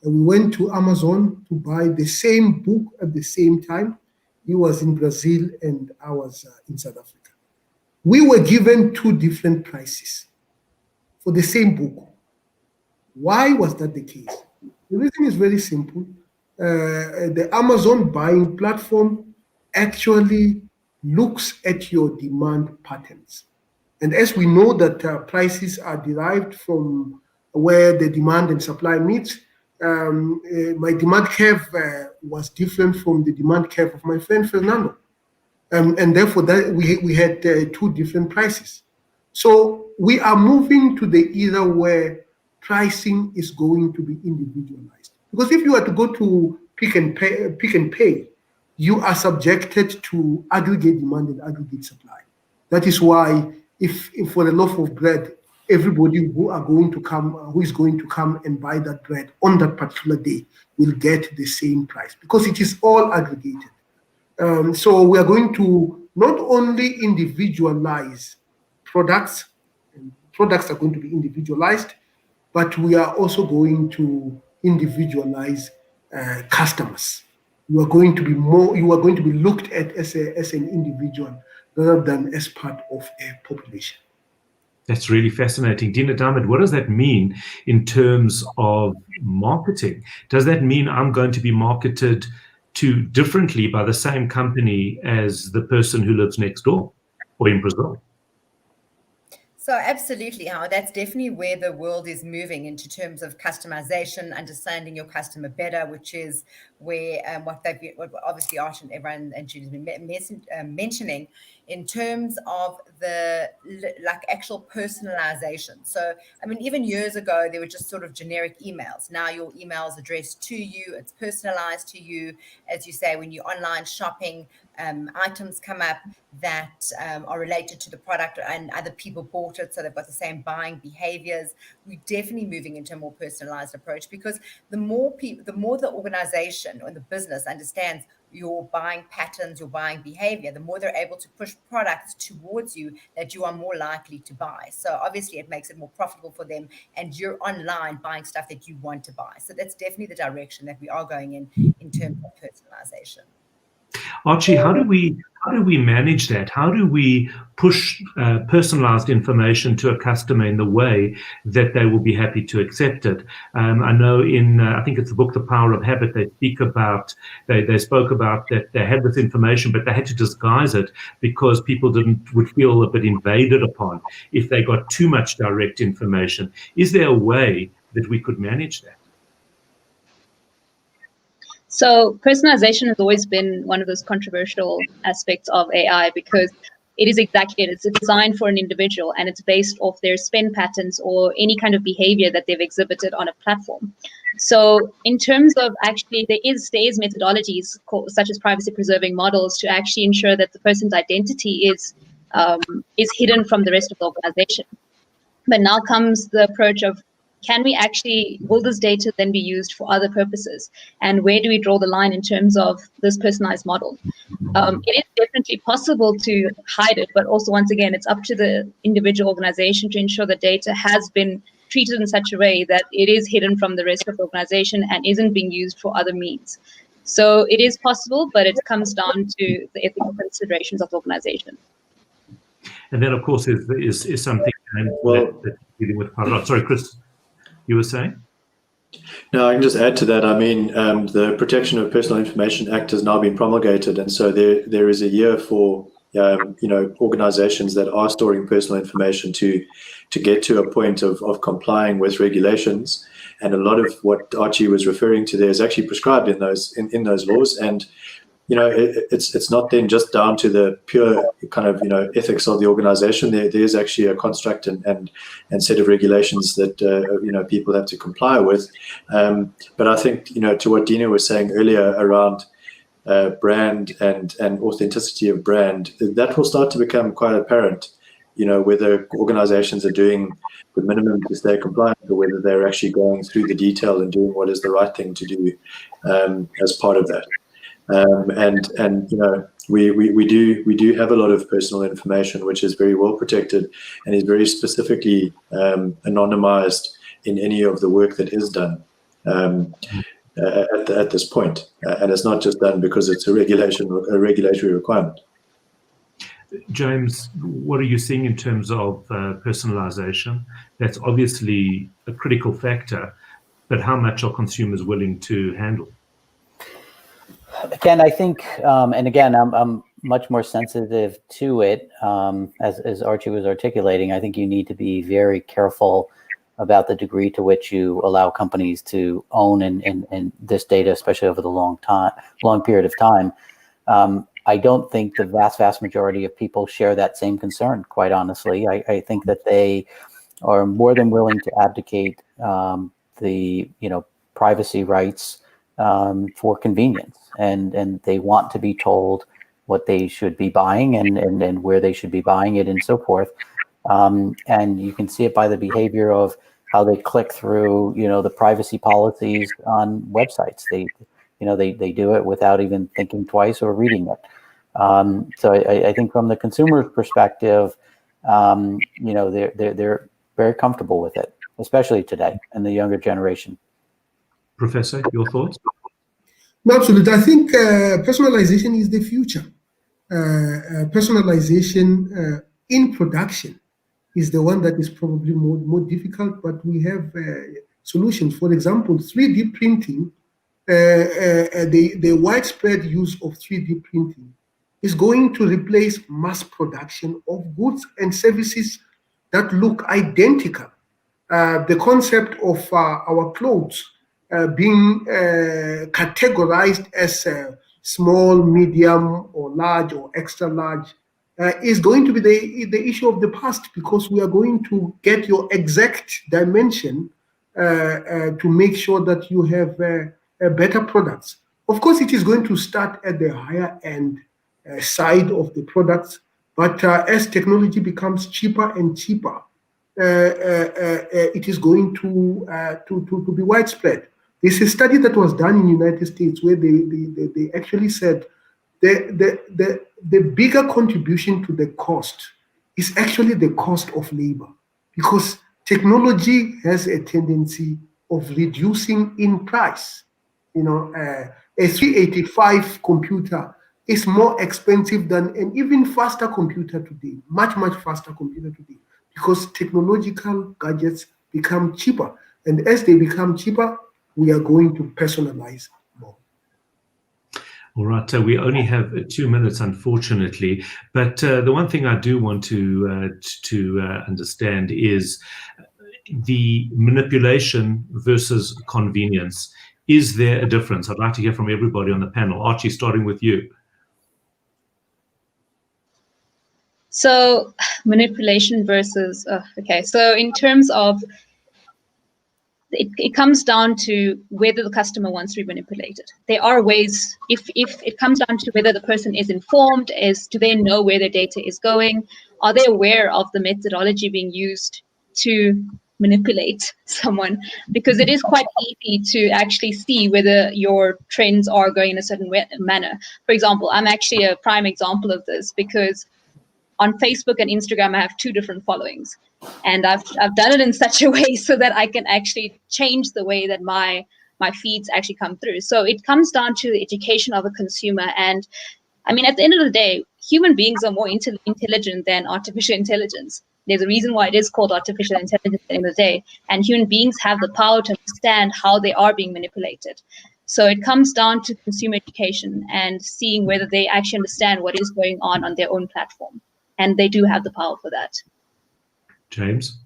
And we went to Amazon to buy the same book at the same time. He was in Brazil and I was in South Africa. We were given two different prices for the same book. Why was that the case? The reason is very simple. The Amazon buying platform actually looks at your demand patterns. And as we know that prices are derived from where the demand and supply meets, my demand curve was different from the demand curve of my friend Fernando. And therefore, that we had two different prices. So we are moving to the era where pricing is going to be individualized. Because if you are to go to Pick and Pay, you are subjected to aggregate demand and aggregate supply. That is why, if for the loaf of bread, everybody who is going to come and buy that bread on that particular day will get the same price because it is all aggregated. So we are going to not only individualize products, and products are going to be individualized, but we are also going to individualize customers. You are going to be looked at as an individual rather than as part of a population. That's really fascinating. Dina Diamond, what does that mean in terms of marketing? Does that mean I'm going to be marketed to differently by the same company as the person who lives next door or in Brazil? So absolutely, Howard, that's definitely where the world is moving into terms of customization, understanding your customer better, which is where what obviously Arch and everyone and Judy's been mentioning in terms of the actual personalization. So, I mean, even years ago, there were just sort of generic emails. Now your email is addressed to you, it's personalized to you. As you say, when you're online shopping, items come up that are related to the product and other people bought it, so they've got the same buying behaviors. We're definitely moving into a more personalized approach because the more the organization or the business understands your buying patterns, your buying behavior, the more they're able to push products towards you that you are more likely to buy. So obviously it makes it more profitable for them and you're online buying stuff that you want to buy. So that's definitely the direction that we are going in terms of personalization. Archie, how do we manage that? How do we push personalized information to a customer in the way that they will be happy to accept it? I know in I think it's the book The Power of Habit, they spoke about that they had this information, but they had to disguise it because people would feel a bit invaded upon if they got too much direct information. Is there a way that we could manage that? So personalization has always been one of those controversial aspects of AI because it is exactly it. It's designed for an individual and it's based off their spend patterns or any kind of behavior that they've exhibited on a platform. So in terms of actually, there is methodologies such as privacy preserving models to actually ensure that the person's identity is hidden from the rest of the organization. But now comes the approach of, will this data then be used for other purposes? And where do we draw the line in terms of this personalized model? It is definitely possible to hide it, but also, once again, it's up to the individual organization to ensure the data has been treated in such a way that it is hidden from the rest of the organization and isn't being used for other means. So it is possible, but it comes down to the ethical considerations of the organization. And that, of course, is something that dealing with quite a lot. Sorry, Chris. You were saying? No, I can just add to that. I mean, the Protection of Personal Information Act has now been promulgated, and so there is a year for organizations that are storing personal information to get to a point of complying with regulations. And a lot of what Archie was referring to there is actually prescribed in those laws. And it's not then just down to the pure kind of ethics of the organization. There's actually a construct and set of regulations that people have to comply with. But I think to what Dina was saying earlier around brand and authenticity of brand, that will start to become quite apparent. Whether organizations are doing the minimum to stay compliant or whether they're actually going through the detail and doing what is the right thing to do as part of that. We do have a lot of personal information which is very well protected and is very specifically anonymized in any of the work that is done at this point. And it's not just done because it's a regulatory requirement. James, what are you seeing in terms of personalization? That's obviously a critical factor, but how much are consumers willing to handle? Again, I think, and again, I'm much more sensitive to it, as Archie was articulating. I think you need to be very careful about the degree to which you allow companies to own and this data, especially over the long period of time. I don't think the vast majority of people share that same concern, quite honestly. I think that they are more than willing to abdicate the privacy rights for convenience, and they want to be told what they should be buying and where they should be buying it and so forth. And you can see it by the behavior of how they click through, the privacy policies on websites. They do it without even thinking twice or reading it. So I think from the consumer's perspective, they're very comfortable with it, especially today and the younger generation. Professor, your thoughts? No, absolutely. I think personalization is the future. Personalization in production is the one that is probably more difficult, but we have solutions. For example, 3D printing, the widespread use of 3D printing is going to replace mass production of goods and services that look identical. The concept of our clothes being categorized as small, medium, or large, or extra large is going to be the issue of the past, because we are going to get your exact dimension to make sure that you have better products. Of course, it is going to start at the higher end side of the products, but as technology becomes cheaper and cheaper, it is going to be widespread. There's a study that was done in the United States where they actually said the bigger contribution to the cost is actually the cost of labor, because technology has a tendency of reducing in price. A 385 computer is more expensive than an even faster computer today, much faster computer today, because technological gadgets become cheaper. And as they become cheaper, we are going to personalize more. All right, we only have 2 minutes, unfortunately. But the one thing I do want to understand is the manipulation versus convenience. Is there a difference? I'd like to hear from everybody on the panel. Archie, starting with you. So manipulation versus, okay. So in terms of, it comes down to whether the customer wants to be manipulated. There are ways, if it comes down to whether the person is informed, do they know where their data is going? Are they aware of the methodology being used to manipulate someone? Because it is quite easy to actually see whether your trends are going in a certain manner. For example, I'm actually a prime example of this, because on Facebook and Instagram, I have 2 different followings. And I've done it in such a way so that I can actually change the way that my feeds actually come through. So it comes down to the education of a consumer. And I mean, at the end of the day, human beings are more intelligent than artificial intelligence. There's a reason why it is called artificial intelligence at the end of the day. And human beings have the power to understand how they are being manipulated. So it comes down to consumer education and seeing whether they actually understand what is going on their own platform. And they do have the power for that. James?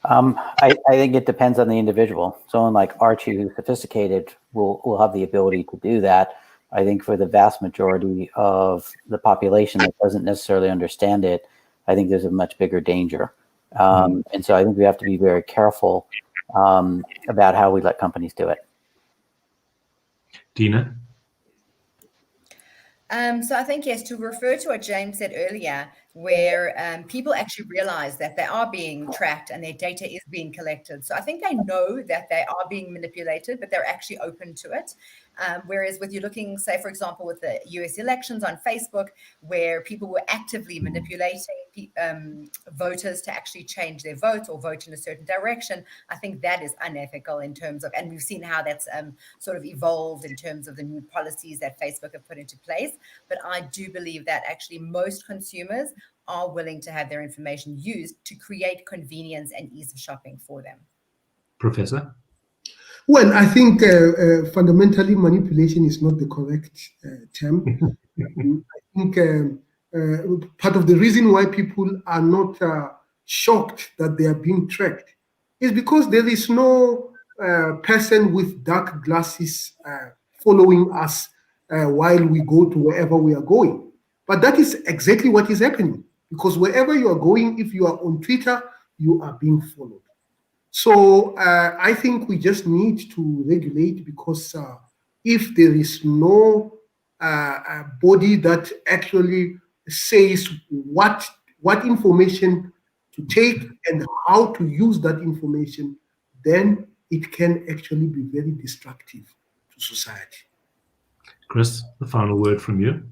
I think it depends on the individual. Someone like Archie, who's sophisticated, will have the ability to do that. I think for the vast majority of the population that doesn't necessarily understand it, I think there's a much bigger danger. And so I think we have to be very careful about how we let companies do it. Dina? So I think, yes, to refer to what James said earlier, where people actually realize that they are being tracked and their data is being collected. So I think they know that they are being manipulated, but they're actually open to it. Whereas with you looking, say, for example, with the US elections on Facebook, where people were actively manipulating voters to actually change their vote or vote in a certain direction, I think that is unethical in terms of, and we've seen how that's sort of evolved in terms of the new policies that Facebook have put into place. But I do believe that actually most consumers are willing to have their information used to create convenience and ease of shopping for them. Professor? Well, I think fundamentally manipulation is not the correct term. I think part of the reason why people are not shocked that they are being tracked is because there is no person with dark glasses following us while we go to wherever we are going. But that is exactly what is happening, because wherever you are going, if you are on Twitter, you are being followed. So I think we just need to regulate, because if there is no body that actually says what information to take and how to use that information, then it can actually be very destructive to society. Chris, the final word from you.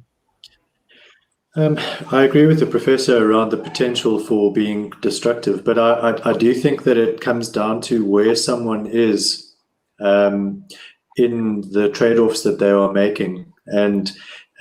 I agree with the professor around the potential for being destructive, but I do think that it comes down to where someone is in the trade-offs that they are making. And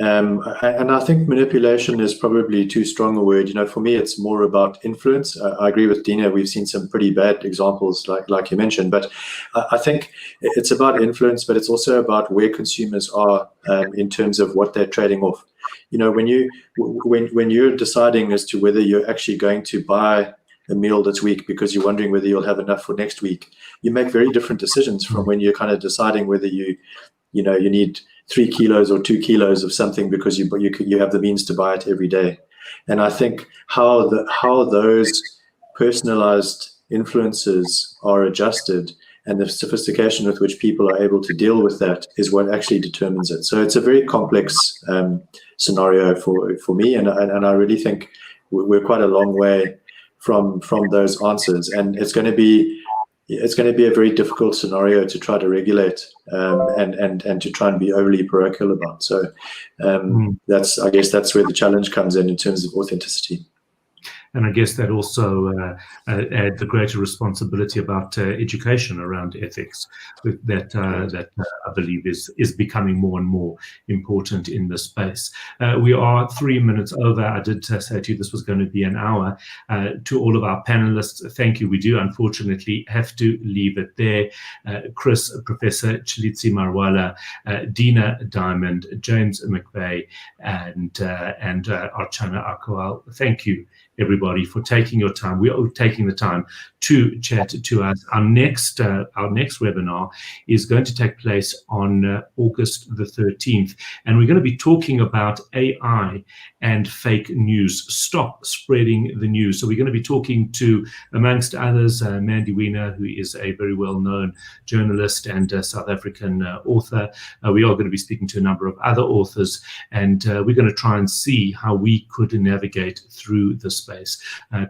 I think manipulation is probably too strong a word. For me, it's more about influence. I agree with Dina. We've seen some pretty bad examples, like you mentioned. But I think it's about influence, but it's also about where consumers are in terms of what they're trading off. When you're deciding as to whether you're actually going to buy a meal this week because you're wondering whether you'll have enough for next week, you make very different decisions from when you're kind of deciding whether you need 3 kilos or 2 kilos of something because you have the means to buy it every day. And I think how those personalized influences are adjusted and the sophistication with which people are able to deal with that is what actually determines it. So it's a very complex scenario for me, and I really think we're quite a long way from those answers, and it's going to be a very difficult scenario to try to regulate and to try and be overly parochial about. So I guess that's where the challenge comes in terms of authenticity. And I guess that also adds the greater responsibility about education around ethics that I believe is becoming more and more important in this space. We are 3 minutes over. I did say to you this was going to be an hour. To all of our panelists, thank you. We do unfortunately have to leave it there. Chris, Professor Chilitsi Marwala, Dina Diamond, James McVeigh, and Archana Akwal. Thank you, everybody, for taking your time. We are taking the time to chat to us. Our next webinar is going to take place on August the 13th, and we're going to be talking about AI and fake news. Stop spreading the news. So we're going to be talking to, amongst others, Mandy Wiener, who is a very well-known journalist and South African author. We are going to be speaking to a number of other authors, and we're going to try and see how we could navigate through the space.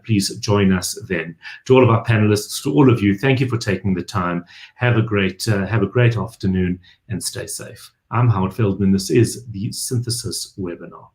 Please join us then. To all of our panelists, to all of you, thank you for taking the time. Have a great afternoon and stay safe. I'm Howard Feldman. This is the Synthesis webinar.